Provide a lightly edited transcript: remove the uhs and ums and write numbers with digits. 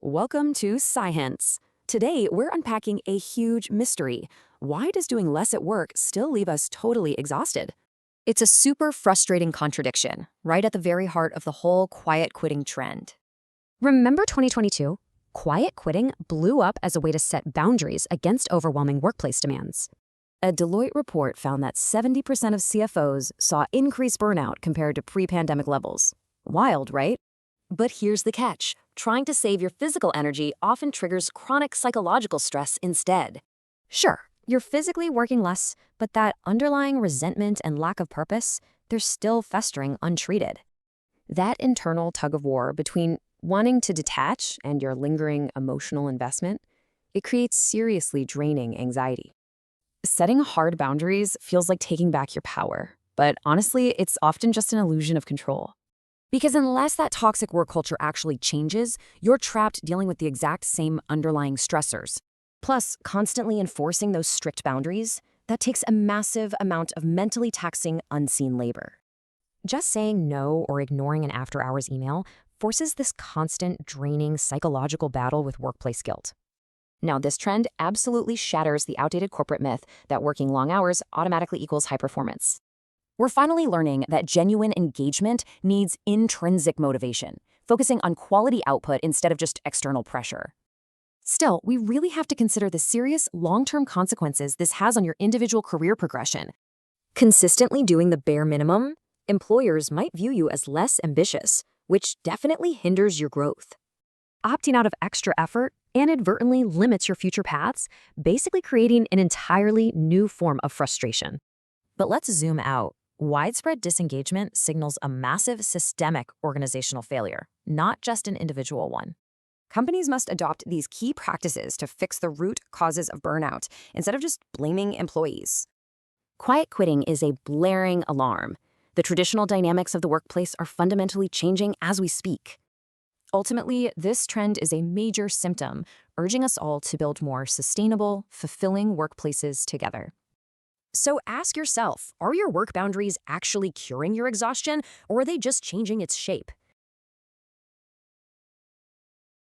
Welcome to Science. Today, we're unpacking a huge mystery. Why does doing less at work still leave us totally exhausted? It's a super frustrating contradiction, right at the very heart of the whole quiet quitting trend. Remember 2022? Quiet quitting blew up as a way to set boundaries against overwhelming workplace demands. A Deloitte report found that 70% of CFOs saw increased burnout compared to pre-pandemic levels. Wild, right? But here's the catch. Trying to save your physical energy often triggers chronic psychological stress instead. Sure, you're physically working less, but that underlying resentment and lack of purpose, they're still festering untreated. That internal tug of war between wanting to detach and your lingering emotional investment, it creates seriously draining anxiety. Setting hard boundaries feels like taking back your power, but honestly, it's often just an illusion of control. Because unless that toxic work culture actually changes, you're trapped dealing with the exact same underlying stressors. Plus, constantly enforcing those strict boundaries, that takes a massive amount of mentally taxing, unseen labor. Just saying no or ignoring an after-hours email forces this constant, draining psychological battle with workplace guilt. Now, this trend absolutely shatters the outdated corporate myth that working long hours automatically equals high performance. We're finally learning that genuine engagement needs intrinsic motivation, focusing on quality output instead of just external pressure. Still, we really have to consider the serious long-term consequences this has on your individual career progression. Consistently doing the bare minimum, employers might view you as less ambitious, which definitely hinders your growth. Opting out of extra effort inadvertently limits your future paths, basically creating an entirely new form of frustration. But let's zoom out. Widespread disengagement signals a massive systemic organizational failure, not just an individual one. Companies must adopt these key practices to fix the root causes of burnout instead of just blaming employees. Quiet quitting is a blaring alarm. The traditional dynamics of the workplace are fundamentally changing as we speak. Ultimately, this trend is a major symptom, urging us all to build more sustainable, fulfilling workplaces together. So ask yourself, are your work boundaries actually curing your exhaustion, or are they just changing its shape?